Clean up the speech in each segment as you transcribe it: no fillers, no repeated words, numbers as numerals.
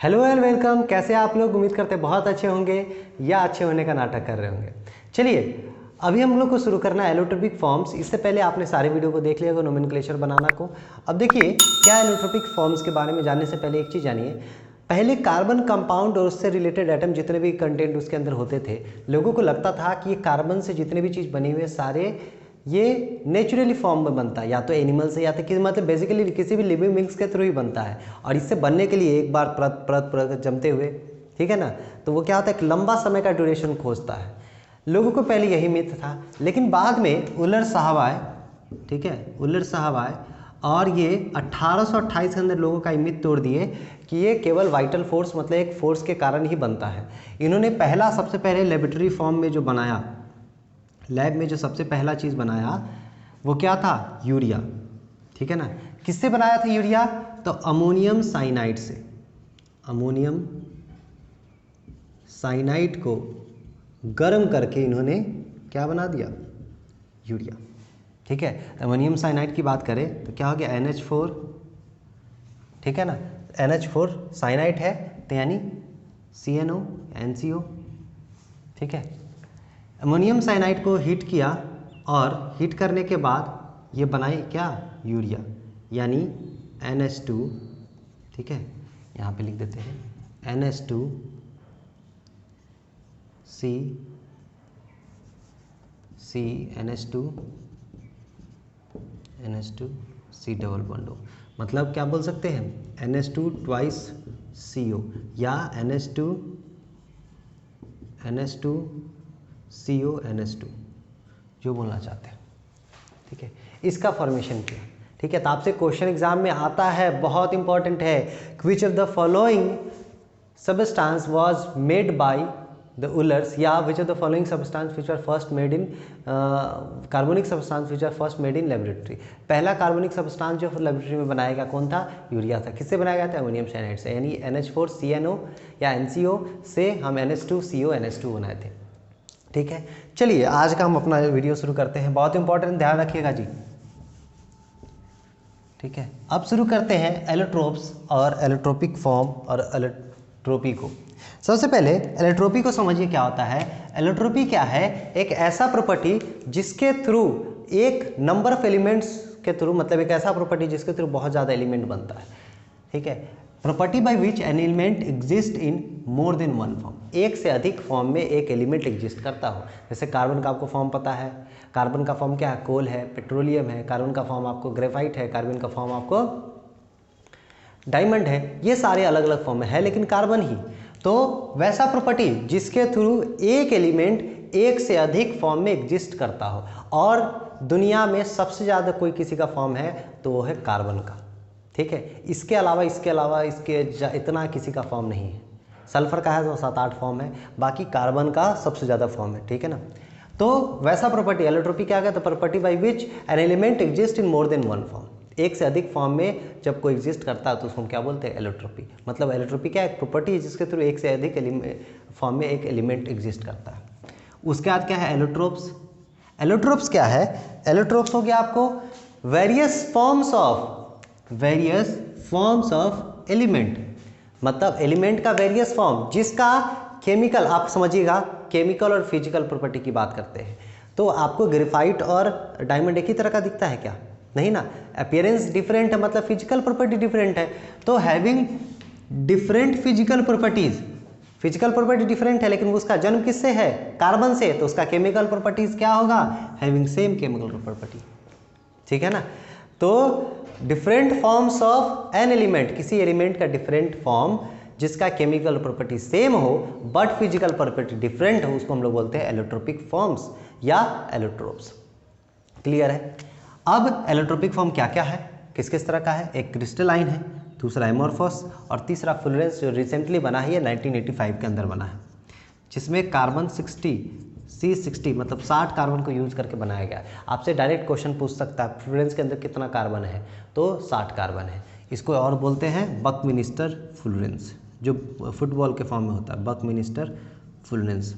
Hello and welcome. कैसे आप लोग? उम्मीद करते हैं बहुत अच्छे होंगे या अच्छे होने का नाटक कर रहे होंगे। चलिए अभी हम लोग को शुरू करना है एलोट्रोपिक फॉर्म्स। इससे पहले आपने सारे वीडियो को देख लिया होगा नोमेनक्लेचर बनाना को। अब देखिए क्या एलोट्रोपिक फॉर्म्स के बारे में जानने से पहले एक चीज़ जानिए। पहले कार्बन कंपाउंड और उससे रिलेटेड एटम जितने भी कंटेंट उसके अंदर होते थे, लोगों को लगता था कि ये कार्बन से जितने भी चीज़ बनी हुई है सारे ये नेचुरली फॉर्म में बनता है, या तो एनिमल से या तो किसी मतलब बेसिकली किसी भी लिविंग बिंग्स के थ्रू ही बनता है। और इससे बनने के लिए एक बार परत परत परत जमते हुए, ठीक है ना, तो वो क्या होता है, एक लंबा समय का ड्यूरेशन खोजता है। लोगों को पहले यही मिथ था, लेकिन बाद में उलर साहब आए, ठीक है, उलर साहब आए और ये 1828 के अंदर लोगों का ये मिथ तोड़ दिए कि ये केवल वाइटल फोर्स मतलब एक फोर्स के कारण ही बनता है। इन्होंने पहला सबसे पहले लेबोरेटरी फॉर्म में जो बनाया, लैब में जो सबसे पहला चीज़ बनाया वो क्या था, यूरिया, ठीक है ना। किससे बनाया था यूरिया? तो अमोनियम साइनाइड से। अमोनियम साइनाइड को गर्म करके इन्होंने क्या बना दिया, यूरिया, ठीक है। अमोनियम साइनाइड की बात करें तो क्या हो गया, NH4, ठीक है ना। NH4 साइनाइड है तो यानी CNO NCO, ठीक है। अमोनियम साइनाइड को हीट किया और हीट करने के बाद ये बनाई क्या, यूरिया, यानी NH2, ठीक है, यहाँ पे लिख देते हैं NH2 C NH2 C double bond O, मतलब क्या बोल सकते हैं, NH2 ट्वाइस CO या NH2 CO NH2 जो बोलना चाहते हैं, ठीक है। इसका फॉर्मेशन क्या, ठीक है। तो आपसे क्वेश्चन एग्जाम में आता है, बहुत इंपॉर्टेंट है, which of the following substance was made by the Wohler's, या which of the following substance which are first made in carbonic substance which are first made in laboratory. पहला carbonic substance जो laboratory में बनाया गया कौन था, urea था। किससे बनाया गया था, अमोनियम साइनाइड से, यानी NH4 CNO या NCO से हम NH2 CO NH2 बनाए थे, ठीक है। चलिए आज का हम अपना वीडियो शुरू करते हैं, बहुत इंपॉर्टेंट, ध्यान रखिएगा जी, ठीक है। अब शुरू करते हैं एलोट्रोप्स और एलोट्रोपिक फॉर्म और एलोट्रोपी को। सबसे पहले एलोट्रोपी को समझिए क्या होता है। एलोट्रोपी क्या है, एक ऐसा प्रॉपर्टी जिसके थ्रू एक नंबर ऑफ एलिमेंट्स के थ्रू, मतलब एक ऐसा प्रॉपर्टी जिसके थ्रू बहुत ज़्यादा एलिमेंट बनता है, ठीक है। Property by which an element exist in more than one form, एक से अधिक फॉर्म में एक एलिमेंट एग्जिस्ट करता हो। जैसे कार्बन का आपको फॉर्म पता है, कार्बन का फॉर्म क्या है, कोल है, पेट्रोलियम है, कार्बन का फॉर्म आपको ग्रेफाइट है, कार्बन का फॉर्म आपको डायमंड है, ये सारे अलग अलग फॉर्म में है लेकिन कार्बन ही। तो वैसा प्रॉपर्टी जिसके थ्रू एक एलिमेंट एक से अधिक फॉर्म में एग्जिस्ट करता हो, और दुनिया में सबसे ज़्यादा कोई किसी का फॉर्म है तो वो है कार्बन का, ठीक है। इसके अलावा इसके इतना किसी का फॉर्म नहीं है। सल्फर का है तो 7-8 फॉर्म है, बाकी कार्बन का सबसे ज़्यादा फॉर्म है, ठीक है ना। तो वैसा प्रॉपर्टी एलोट्रोपी क्या है, तो property by which an element exist in more than one form, एक से अधिक फॉर्म में जब कोई एग्जिस्ट करता है तो उसको हम क्या बोलते हैं, एलोट्रोपी। मतलब एलोट्रोपी क्या है, एक प्रॉपर्टी है जिसके थ्रू एक से अधिक फॉर्म में एक एलिमेंट एग्जिस्ट करता है। उसके बाद क्या है, एलोट्रोप्स। एलोट्रोप्स क्या है, एलोट्रोप्स हो गया आपको वेरियस फॉर्म्स ऑफ एलिमेंट, मतलब एलिमेंट का वेरियस फॉर्म जिसका केमिकल, आप समझिएगा केमिकल और फिजिकल प्रॉपर्टी की बात करते हैं तो आपको ग्रेफाइट और डायमंड एक ही तरह का दिखता है क्या, नहीं ना। अपीयरेंस डिफरेंट है, मतलब फिजिकल प्रॉपर्टी डिफरेंट है। तो having different physical property different है, लेकिन उसका जन्म किससे है, कार्बन से, तो उसका केमिकल प्रॉपर्टीज क्या होगा, हैविंग सेम केमिकल प्रॉपर्टी, ठीक है ना। तो different forms of an element, किसी एलिमेंट का डिफरेंट फॉर्म जिसका केमिकल प्रॉपर्टी सेम हो बट फिजिकल प्रॉपर्टी डिफरेंट हो, उसको हम लोग बोलते हैं एलोट्रोपिक फॉर्म्स या एलोट्रोप्स। क्लियर है। अब एलोट्रोपिक फॉर्म क्या क्या है, किस किस तरह का है, एक क्रिस्टलाइन है, दूसरा एमोर्फस और तीसरा फ्लोरेंस जो रिसेंटली बना है, 1985 के अंदर बना है, जिसमें कार्बन 60 मतलब 60 कार्बन को यूज करके बनाया गया है। आपसे डायरेक्ट क्वेश्चन पूछ सकता है फ्लोरेंस के अंदर कितना कार्बन है, तो 60 कार्बन है। इसको और बोलते हैं बकमिनिस्टर फ्लोरेंस, जो फुटबॉल के फॉर्म में होता है, बकमिनिस्टर फ्लोरेंस,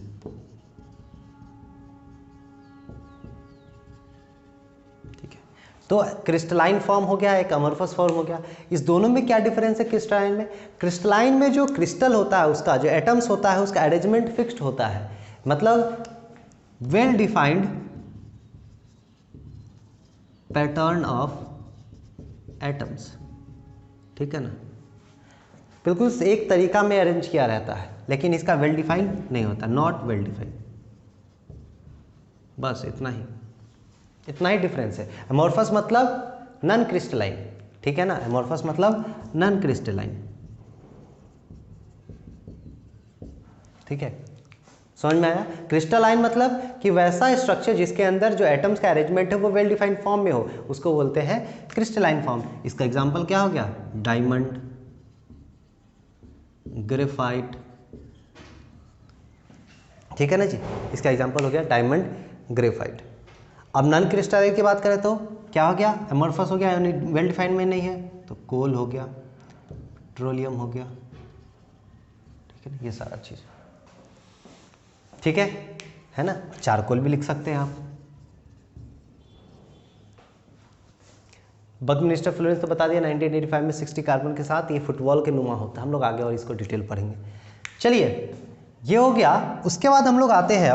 ठीक है। तो क्रिस्टलाइन फॉर्म हो गया, एक अमorphous फॉर्म हो गया। इस दोनों में क्या डिफरेंस है क्रिस्टलाइन में? क्रिस्टलाइन में जो क्रिस्टल होता है उसका जो एटम्स होता है उसका अरेंजमेंट फिक्स्ड होता है, मतलब well defined pattern of atoms, ठीक है ना, बिल्कुल एक तरीका में अरेंज किया रहता है, लेकिन इसका वेल डिफाइंड नहीं होता, नॉट वेल डिफाइंड। बस इतना ही डिफरेंस है। अमorphous मतलब नॉन क्रिस्टलाइन, ठीक है ना, अमorphous मतलब नॉन क्रिस्टलाइन, ठीक है, समझ में आया? क्रिस्टलाइन मतलब कि वैसा स्ट्रक्चर जिसके अंदर जो एटम्स का अरेंजमेंट है वो वेल डिफाइंड फॉर्म में हो, उसको बोलते हैं क्रिस्टलाइन फॉर्म। इसका एग्जांपल क्या हो गया? डायमंड, ग्रेफाइट, ठीक है ना जी, इसका एग्जांपल हो गया डायमंड, ग्रेफाइट। अब नॉन क्रिस्टलाइन की बात करें तो क्या हो गया? अमorphous हो गया, यानी वेल डिफाइंड में नहीं है, तो कोल हो गया, पेट्रोलियम हो गया, ठीक है ना, ये सारा चीज़, ठीक है ना। चारकोल भी लिख सकते हैं आप। बकमिस्टर फ्लोरेंस तो बता दिया 1985 में 60 कार्बन के साथ, ये फुटबॉल के नुमा होता है, हम लोग आगे और इसको डिटेल पढ़ेंगे। चलिए ये हो गया। उसके बाद हम लोग आते हैं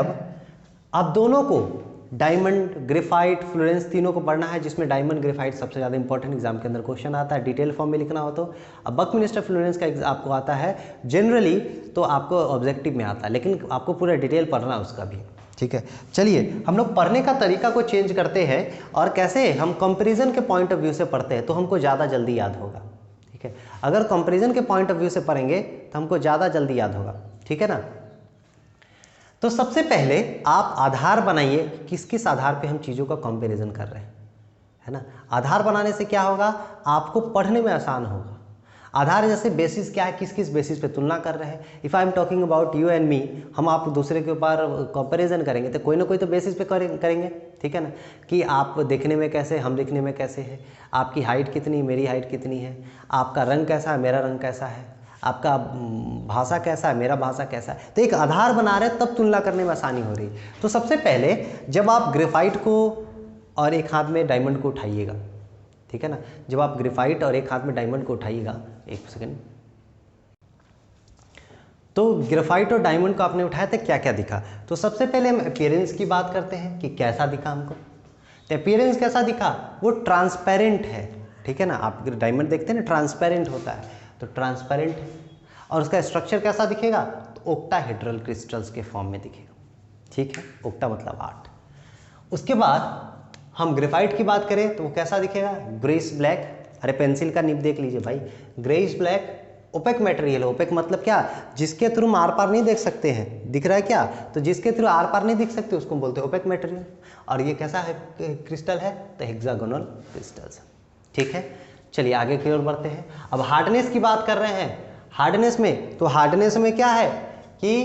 अब दोनों को डायमंड, ग्रेफाइट, फ्लोरेंस तीनों को पढ़ना है, जिसमें डायमंड ग्रेफाइट सबसे ज़्यादा इंपॉर्टेंट एग्जाम के अंदर क्वेश्चन आता है, डिटेल फॉर्म में लिखना हो तो। अब बकमिस्टर फ्लोरेंस का आपको आता है जनरली, तो आपको ऑब्जेक्टिव में आता है, लेकिन आपको पूरा डिटेल पढ़ना है उसका भी, ठीक है। चलिए हम लोग पढ़ने का तरीका को चेंज करते हैं, और कैसे हम कंपैरिजन के पॉइंट ऑफ व्यू से पढ़ते हैं तो हमको ज़्यादा जल्दी याद होगा, ठीक है। अगर कंपैरिजन के पॉइंट ऑफ व्यू से पढ़ेंगे तो हमको ज़्यादा जल्दी याद होगा, ठीक है ना। तो सबसे पहले आप आधार बनाइए, किस किस आधार पे हम चीज़ों का कंपैरिजन कर रहे हैं, है ना। आधार बनाने से क्या होगा? आपको पढ़ने में आसान होगा। आधार जैसे बेसिस क्या है, किस किस बेसिस पे तुलना कर रहे हैं। If I am talking about you and me, हम आप दूसरे के ऊपर कंपैरिजन करेंगे तो कोई ना कोई तो बेसिस पे करेंगे, ठीक है ना, कि आप देखने में कैसे, हम देखने में कैसे हैं, आपकी हाइट कितनी, मेरी हाइट कितनी है, आपका रंग कैसा है, मेरा रंग कैसा है, आपका भाषा कैसा है, मेरा भाषा कैसा है। तो एक आधार बना रहे तब तुलना करने में आसानी हो रही है। तो सबसे पहले जब आप ग्रेफाइट को और एक हाथ में डायमंड को उठाइएगा, ठीक है ना, जब आप ग्रेफाइट और एक हाथ में डायमंड को उठाइएगा, एक सेकेंड, तो ग्रेफाइट और डायमंड को आपने उठाया तो क्या क्या दिखा? तो सबसे पहले हम अपीयरेंस की बात करते हैं कि कैसा दिखा हमको। तो अपीयरेंस कैसा दिखा? वो ट्रांसपेरेंट है, ठीक है ना। आप डायमंड देखते हैं ना, ट्रांसपेरेंट होता है, तो ट्रांसपेरेंट है। और उसका स्ट्रक्चर कैसा दिखेगा? तो ऑक्टाहेड्रल क्रिस्टल्स के फॉर्म में दिखेगा, ठीक है, ऑक्टा मतलब 8। उसके बाद हम ग्रेफाइट की बात करें तो वो कैसा दिखेगा? ग्रेइश ब्लैक, अरे पेंसिल का निब देख लीजिए भाई, ग्रेइश ब्लैक ओपेक मटेरियल है। ओपेक मतलब क्या? जिसके थ्रू हम आर पार नहीं देख सकते हैं, दिख रहा है क्या? तो जिसके थ्रू आर पार नहीं दिख सकते उसको बोलते हैं ओपेक मटेरियल। और ये कैसा है क्रिस्टल है? तो हेक्सागोनल क्रिस्टल्स, ठीक है। चलिए आगे की ओर बढ़ते हैं। अब हार्डनेस की बात कर रहे हैं। हार्डनेस में, तो हार्डनेस में क्या है कि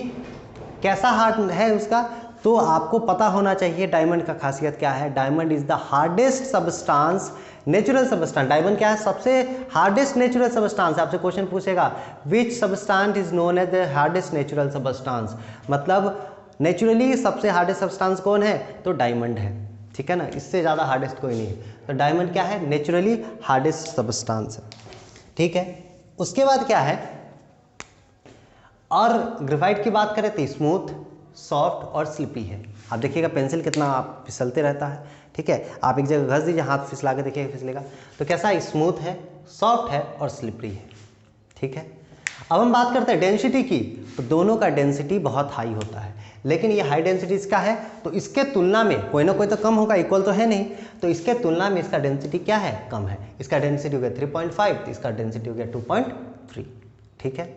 कैसा हार्ड है उसका, तो आपको पता होना चाहिए डायमंड का खासियत क्या है। Diamond is the hardest substance, natural substance. Diamond क्या है? सबसे हार्डेस्ट नेचुरल सबस्टांस। आपसे क्वेश्चन पूछेगा which substance is known as the hardest natural substance, मतलब नेचुरली सबसे हार्डेस्ट सबस्टांस कौन है? तो डायमंड है, ठीक है ना, इससे ज़्यादा हार्डेस्ट कोई नहीं है। तो डायमंड क्या है? नेचुरली हार्डेस्ट सबस्टांस है, ठीक है। उसके बाद क्या है, और ग्रेफाइट की बात करें तो स्मूथ, सॉफ्ट और स्लिपी है। आप देखिएगा पेंसिल कितना आप फिसलते रहता है, ठीक है। आप एक जगह घस दीजिए, हाथ फिसला के देखिएगा फिसलेगा। तो कैसा? स्मूथ है, सॉफ्ट है और स्लिपरी है, ठीक है। अब हम बात करते हैं डेंसिटी की, तो दोनों का डेंसिटी बहुत हाई होता है, लेकिन ये हाई डेंसिटी इसका है तो इसके तुलना में कोई ना कोई तो कम होगा, इक्वल तो है नहीं, तो इसके तुलना में इसका डेंसिटी क्या है? कम है। इसका डेंसिटी हो गया 3.5, तो इसका डेंसिटी हो गया 2.3, ठीक है।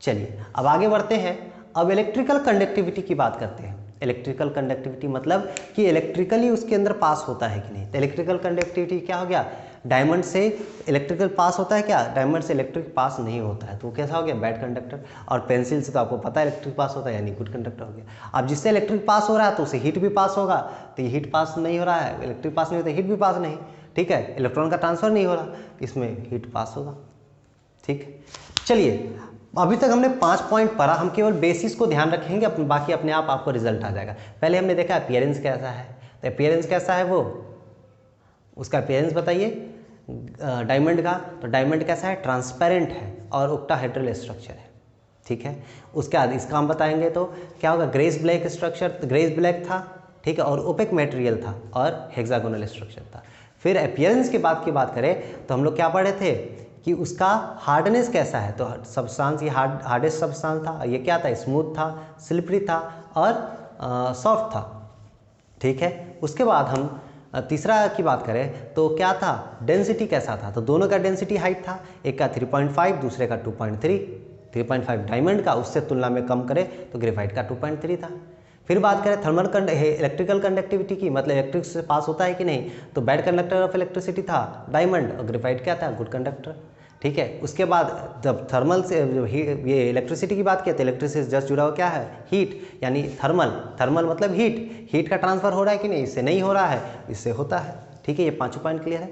चलिए अब आगे बढ़ते हैं। अब इलेक्ट्रिकल कंडक्टिविटी की बात करते हैं। इलेक्ट्रिकल कंडक्टिविटी मतलब कि इलेक्ट्रिकली उसके अंदर पास होता है कि नहीं। तो इलेक्ट्रिकल कंडक्टिविटी क्या हो गया? डायमंड से इलेक्ट्रिकल पास होता है क्या? डायमंड से इलेक्ट्रिक पास नहीं होता है, तो कैसा हो गया? Bad conductor. और पेंसिल से तो आपको पता है इलेक्ट्रिक पास होता है, यानी गुड कंडक्टर हो गया। अब जिससे इलेक्ट्रिक पास हो रहा है तो उसे हीट भी पास होगा, तो ये हीट पास नहीं हो रहा है, इलेक्ट्रिक पास नहीं होता, हीट भी पास नहीं, ठीक है। इलेक्ट्रॉन का ट्रांसफर नहीं हो रहा, इसमें हीट पास होगा, ठीक। चलिए अभी तक हमने 5 पॉइंट पढ़ा, हम केवल बेसिस को ध्यान रखेंगे, बाकी अपने आप आपको रिजल्ट आ जाएगा। पहले हमने देखा अपीयरेंस कैसा है, तो अपीयरेंस कैसा है, उसका अपीयरेंस बताइए डायमंड का। तो डायमंड कैसा है, ट्रांसपेरेंट है और ऑक्टाहेड्रल स्ट्रक्चर है, ठीक है। उसके बाद इसका हम बताएंगे तो क्या होगा, grace black structure, grace black था, ठीक है, और ओपेक मटेरियल था और हेक्सागोनल स्ट्रक्चर था। फिर अपीयरेंस की बात करें तो हम लोग क्या पढ़े थे कि उसका हार्डनेस कैसा है, तो सब्सटेंस ये हार्डेस्ट सब्सटेंस था, ये क्या था, स्मूथ था, स्लिपरी था और सॉफ्ट था, ठीक है। उसके बाद हम तीसरा की बात करें तो क्या था, डेंसिटी कैसा था, तो दोनों का डेंसिटी हाइट था, एक का 3.5 दूसरे का 2.3, 3.5 डायमंड का, उससे तुलना में कम करें तो ग्रेफाइट का 2.3 था। फिर बात करें थर्मल इलेक्ट्रिकल कंडक्टिविटी की, मतलब इलेक्ट्रिक से पास होता है कि नहीं, तो बैड कंडक्टर ऑफ इलेक्ट्रिसिटी था डायमंड और ग्रेफाइट क्या था, गुड कंडक्टर, ठीक है। उसके बाद जब थर्मल से ये इलेक्ट्रिसिटी की बात किया तो इलेक्ट्रिसिटी से जस्ट जुड़ा हुआ क्या है, हीट, यानी थर्मल मतलब हीट का ट्रांसफर हो रहा है कि नहीं, इससे नहीं हो रहा है, इससे होता है, ठीक है। ये पांचों पॉइंट क्लियर है।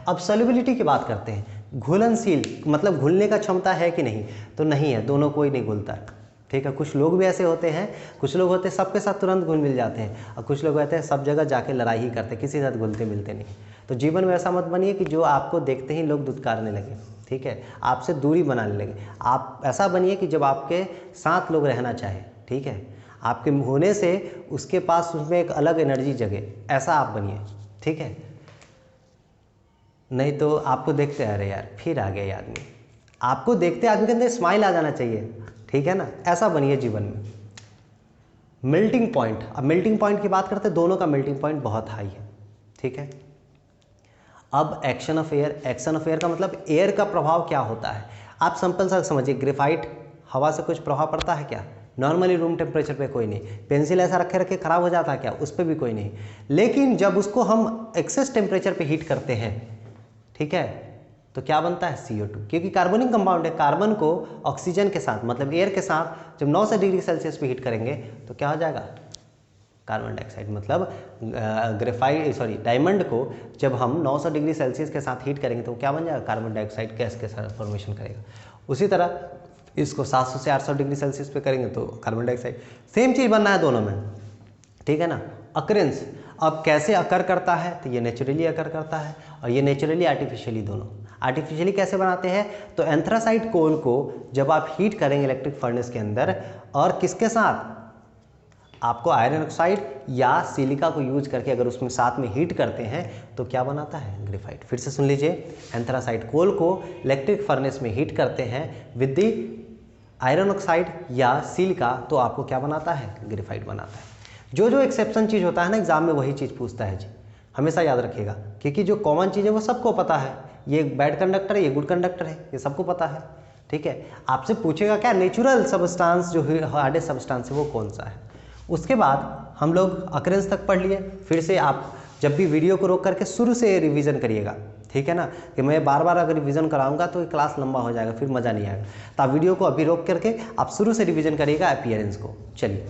अब सॉल्युबिलिटी की बात करते हैं, घुलनशील मतलब घुलने का क्षमता है कि नहीं, तो नहीं है, दोनों कोई नहीं घुलता है, ठीक है। कुछ लोग भी ऐसे होते हैं, कुछ लोग होते हैं सबके साथ तुरंत घुल मिल जाते हैं, और कुछ लोग होते हैं सब जगह जाके लड़ाई ही करते हैं, किसी के साथ घुलते मिलते नहीं। तो जीवन में ऐसा मत बनिए कि जो आपको देखते ही लोग दुत्कारने लगे, ठीक है, आपसे दूरी बनाने लगे। आप ऐसा बनिए कि जब आपके साथ लोग रहना चाहे, ठीक है, आपके होने से उसके पास उसमें एक अलग एनर्जी जगे, ऐसा आप बनिए, ठीक है। नहीं तो आपको देखते अरे यार फिर आ गया ये आदमी, आपको देखते आदमी के अंदर स्माइल आ जाना चाहिए, ठीक है ना, ऐसा बनिए जीवन में। मेल्टिंग पॉइंट, अब मेल्टिंग पॉइंट की बात करते हैं, दोनों का मेल्टिंग पॉइंट बहुत हाई है, ठीक है। अब एक्शन ऑफ एयर का मतलब एयर का प्रभाव क्या होता है, आप सिंपल सा समझिए, ग्रेफाइट हवा से कुछ प्रभाव पड़ता है क्या, नॉर्मली रूम टेम्परेचर पे कोई नहीं, पेंसिल ऐसा रखे रखे खराब हो जाता है क्या, उस पर भी कोई नहीं। लेकिन जब उसको हम एक्सेस टेम्परेचर पे हीट करते हैं, ठीक है, तो क्या बनता है CO2, क्योंकि कार्बनिक कंपाउंड है, कार्बन को ऑक्सीजन के साथ मतलब एयर के साथ जब 900 डिग्री सेल्सियस पे हीट करेंगे तो क्या हो जाएगा, कार्बन डाइऑक्साइड। मतलब डायमंड को जब हम 900 डिग्री सेल्सियस के साथ हीट करेंगे तो क्या बन जाएगा, कार्बन डाइऑक्साइड गैस के साथ फॉर्मेशन करेगा। उसी तरह इसको 700 से 800 डिग्री सेल्सियस पे करेंगे तो कार्बन डाइऑक्साइड, सेम चीज़ बनना है दोनों में, ठीक है ना। अकरेंस, अब कैसे अकर करता है, तो ये नेचुरली अकर करता है और ये नेचुरली आर्टिफिशियली, दोनों। आर्टिफिशियली कैसे बनाते हैं, तो एंथ्रासाइट कोल को जब आप हीट करेंगे इलेक्ट्रिक फर्नेस के अंदर, और किसके साथ, आपको आयरन ऑक्साइड या सिलिका को यूज करके अगर उसमें साथ में हीट करते हैं तो क्या बनाता है, ग्रेफाइट। फिर से सुन लीजिए, एंथ्रासाइट कोल को इलेक्ट्रिक फर्नेस में हीट करते हैं विद द आयरन ऑक्साइड या सिलिका, तो आपको क्या बनाता है, ग्रेफाइट बनाता है। जो एक्सेप्शन चीज़ होता है ना एग्जाम में, वही चीज़ पूछता है जी, हमेशा याद रखिएगा, क्योंकि जो कॉमन चीज़ है वो सबको पता है, ये बैड कंडक्टर है, ये गुड कंडक्टर है, ये सबको पता है, ठीक है। आपसे पूछेगा क्या, नेचुरल सब्सटेंस जो हार्डेस्ट सब्सटेंस है वो कौन सा है। उसके बाद हम लोग अकरेंस तक पढ़ लिए। फिर से आप जब भी वीडियो को रोक करके शुरू से रिवीजन करिएगा, ठीक है ना, कि मैं बार बार अगर रिवीजन कराऊंगा तो क्लास लंबा हो जाएगा, फिर मज़ा नहीं आएगा। तो आप वीडियो को अभी रोक करके आप शुरू से रिवीजन करिएगा अपीयरेंस को। चलिए,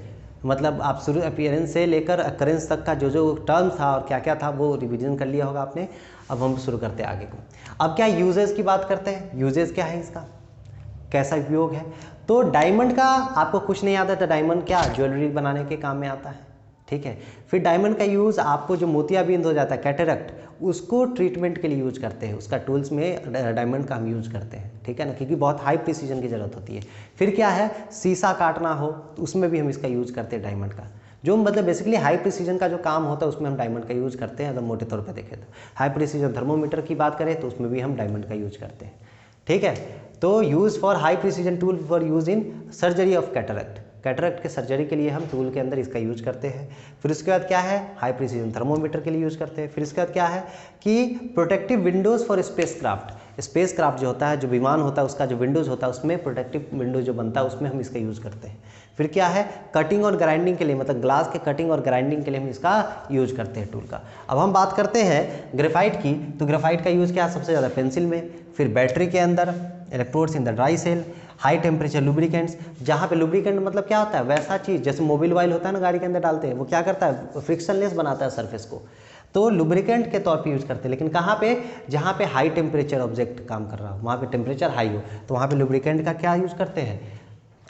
मतलब आप शुरू अपीयरेंस से लेकर अकरेंस तक का जो टर्म था और क्या क्या था वो रिवीजन कर लिया होगा आपने। अब हम शुरू करते हैं आगे को। अब क्या यूजेस की बात करते हैं, यूजेस क्या है इसका, कैसा उपयोग है। तो डायमंड का आपको कुछ नहीं आता, तो डायमंड क्या ज्वेलरी बनाने के काम में आता है, ठीक है। फिर डायमंड का यूज़ आपको जो मोतियाबिंद हो जाता है, कैटरेक्ट, उसको ट्रीटमेंट के लिए यूज करते हैं, उसका टूल्स में डायमंड का हम यूज करते हैं, ठीक है ना, क्योंकि बहुत हाई प्रिसीजन की ज़रूरत होती है। फिर क्या है, शीशा काटना हो तो उसमें भी हम इसका यूज करते हैं डायमंड का, जो मतलब बेसिकली हाई प्रिसीजन का जो काम होता है उसमें हम डायमंड का यूज करते हैं। अगर मोटे तौर पे देखें तो हाई प्रिसीजन थर्मोमीटर की बात करें तो उसमें भी हम डायमंड का यूज करते हैं, ठीक है। तो use for high precision tool for use in surgery of cataract, cataract के सर्जरी के लिए हम टूल के अंदर इसका यूज करते हैं। फिर उसके बाद क्या है, हाई प्रिसीजन थर्मोमीटर के लिए यूज करते हैं। फिर इसके बाद क्या है कि protective Windows for space craft जो होता है, जो विमान होता है उसका जो विंडोज़ होता है उसमें प्रोटेक्टिव विंडो जो बनता है उसमें हम इसका यूज़ करते हैं। फिर क्या है, कटिंग और ग्राइंडिंग के लिए, मतलब ग्लास के कटिंग और ग्राइंडिंग के लिए हम इसका यूज करते हैं टूल का। अब हम बात करते हैं ग्रेफाइट की, तो ग्रेफाइट का यूज़ क्या है सबसे ज़्यादा, पेंसिल में, फिर बैटरी के अंदर, electrodes in the dry cell, high temperature lubricants, जहाँ पे लुब्रिकेंट मतलब क्या होता है, वैसा चीज़ जैसे मोबिल ऑयल होता है ना गाड़ी के अंदर डालते हैं, वो क्या करता है, फ्रिक्शनलेस बनाता है सरफेस को, तो लुब्रिकेंट के तौर पे यूज करते हैं। लेकिन कहाँ पे, जहाँ पे हाई टेम्परेचर ऑब्जेक्ट काम कर रहा हो, वहाँ पे टेम्परेचर हाई हो, तो वहाँ पे लुब्रिकेंट का क्या यूज करते हैं,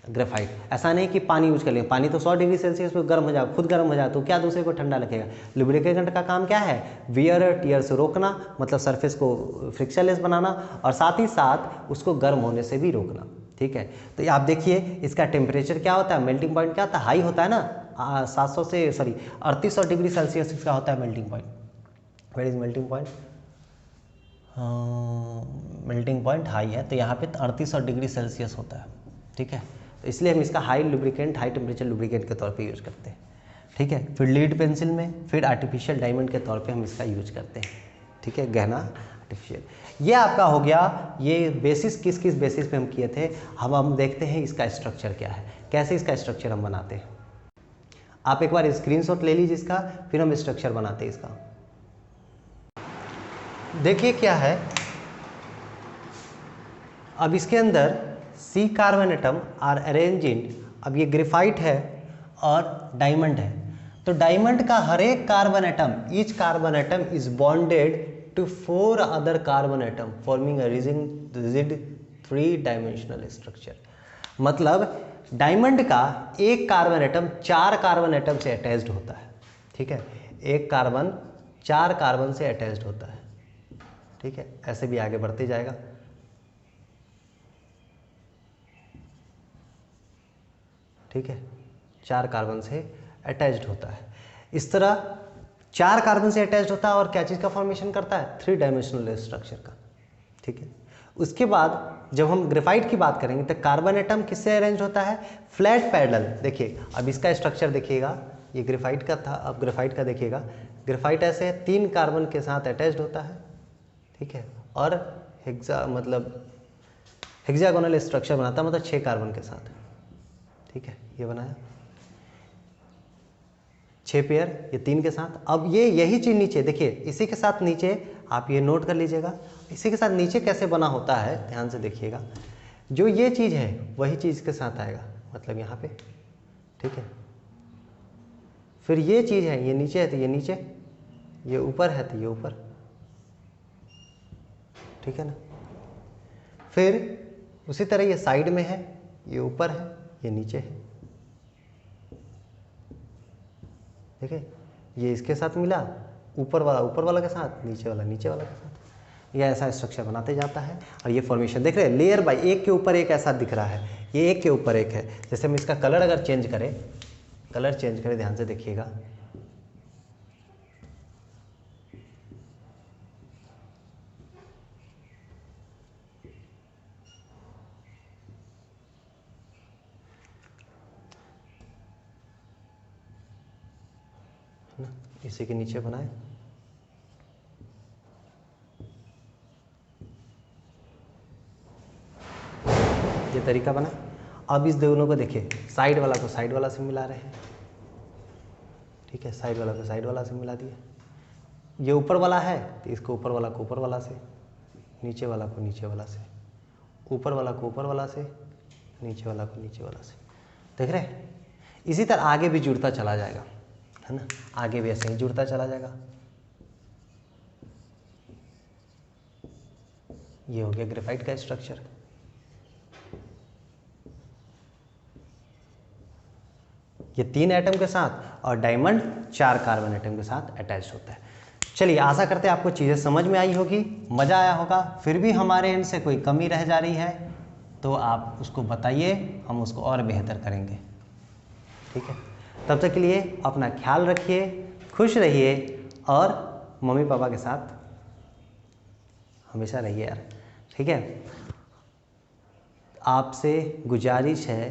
ग्रेफाइट। ऐसा नहीं कि पानी यूज कर लें, पानी तो 100 डिग्री सेल्सियस पे गर्म हो जाए, खुद गर्म हो जाए तो क्या दूसरे को ठंडा लगेगा। लुब्रिकेंट का काम क्या है, वियर और टियर से रोकना, मतलब सरफेस को फ्रिक्शनलेस बनाना, और साथ ही साथ उसको गर्म होने से भी रोकना। ठीक है, तो आप देखिए इसका टेम्परेचर क्या होता है, मेल्टिंग पॉइंट क्या होता है, हाई होता है ना, 700 से 3800 डिग्री सेल्सियस इसका होता है melting point. Where is melting point, melting point high है तो यहाँ पे 3800 डिग्री सेल्सियस होता है। ठीक है, तो इसलिए हम इसका high lubricant, high temperature lubricant के तौर पे यूज करते हैं। ठीक है, फिर लीड पेंसिल में, फिर आर्टिफिशियल डायमंड के तौर पे हम इसका यूज करते हैं। ठीक है, गहना आर्टिफिशियल। ये आपका हो गया, ये बेसिस किस किस बेसिस पे हम किए थे। हम देखते हैं इसका स्ट्रक्चर क्या है, कैसे इसका स्ट्रक्चर हम बनाते हैं। आप एक बार स्क्रीनशॉट ले लीजिए इसका, फिर हम स्ट्रक्चर बनाते हैं इसका। देखिए क्या है, अब इसके अंदर C carbon atom are arrange in, अब ये ग्रेफाइट है और डायमंड है, तो डायमंड का हर एक carbon atom, each carbon atom is bonded to 4 other carbon atom forming a rigid 3 dimensional structure. मतलब डायमंड का एक कार्बन एटम 4 कार्बन एटम से अटैच्ड होता है। ठीक है, एक कार्बन 4 कार्बन से अटैच्ड होता है। ठीक है, ऐसे भी आगे बढ़ते जाएगा। ठीक है, 4 कार्बन से अटैच्ड होता है। इस तरह 4 कार्बन से अटैच्ड होता है और क्या चीज़ का फॉर्मेशन करता है, 3 डायमेंशनल स्ट्रक्चर का। ठीक है, उसके बाद जब हम ग्रेफाइट की बात करेंगे तो कार्बन एटम किससे अरेंज होता है, फ्लैट पैरेलल। देखिए अब इसका स्ट्रक्चर देखिएगा, ये ग्रेफाइट का था, अब ग्रेफाइट का देखिएगा। ग्रेफाइट ऐसे 3 कार्बन के साथ अटैच्ड होता है। ठीक है, और हेक्सागोनल स्ट्रक्चर बनाता है, मतलब 6 कार्बन के साथ। ठीक है, ये बनाया 6 पेयर, ये 3 के साथ। अब ये यही चीज़ नीचे देखिए, इसी के साथ नीचे आप ये नोट कर लीजिएगा, इसी के साथ नीचे कैसे बना होता है, ध्यान से देखिएगा। जो ये चीज़ है वही चीज़ के साथ आएगा, मतलब यहाँ पे। ठीक है, फिर ये चीज़ है, ये नीचे है तो ये नीचे, ये ऊपर है तो ये ऊपर। ठीक है ना, फिर उसी तरह ये साइड में है, ये ऊपर है, ये नीचे है। ठीक है, ये इसके साथ मिला, ऊपर वाला के साथ, नीचे वाला के साथ। ये ऐसा स्ट्रक्चर बनाते जाता है। और ये फॉर्मेशन देख रहे हैं, लेयर बाय एक के ऊपर एक ऐसा दिख रहा है, ये एक के ऊपर एक है। जैसे हम इसका कलर अगर चेंज करें, ध्यान से देखिएगा। इसी के नीचे बनाए, ये तरीका बना। अब इस दोनों को देखिए, साइड वाला को साइड वाला से मिला रहे हैं। ठीक है, साइड वाला को साइड वाला से मिला दिया। ये ऊपर वाला है तो इसको ऊपर वाला को ऊपर वाला से, नीचे वाला को नीचे वाला से, ऊपर वाला को ऊपर वाला से, नीचे वाला को नीचे वाला से। देख रहे हैं, इसी तरह आगे भी जुड़ता चला जाएगा, है ना, आगे भी ऐसे ही जुड़ता चला जाएगा। ये हो गया ग्रेफाइट का स्ट्रक्चर। ये 3 एटम के साथ और डायमंड 4 कार्बन एटम के साथ अटैच होता है। चलिए, आशा करते हैं आपको चीज़ें समझ में आई होगी, मज़ा आया होगा। फिर भी हमारे एंड से कोई कमी रह जा रही है तो आप उसको बताइए, हम उसको और बेहतर करेंगे। ठीक है, तब तक के लिए अपना ख्याल रखिए, खुश रहिए और मम्मी पापा के साथ हमेशा रहिए यार। ठीक है, आपसे गुजारिश है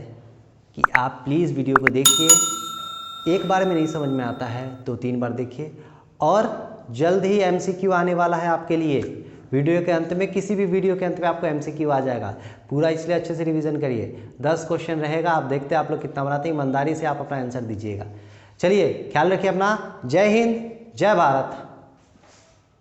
कि आप प्लीज़ वीडियो को देखिए, एक बार में नहीं समझ में आता है 2-3 बार देखिए। और जल्द ही MCQ आने वाला है आपके लिए। वीडियो के अंत में, किसी भी वीडियो के अंत में आपको MCQ आ जाएगा पूरा, इसलिए अच्छे से रिवीजन करिए। 10 क्वेश्चन रहेगा, आप देखते हैं आप लोग कितना बनाते हैं, ईमानदारी से आप अपना आंसर दीजिएगा। चलिए, ख्याल रखिए अपना। जय हिंद, जय भारत।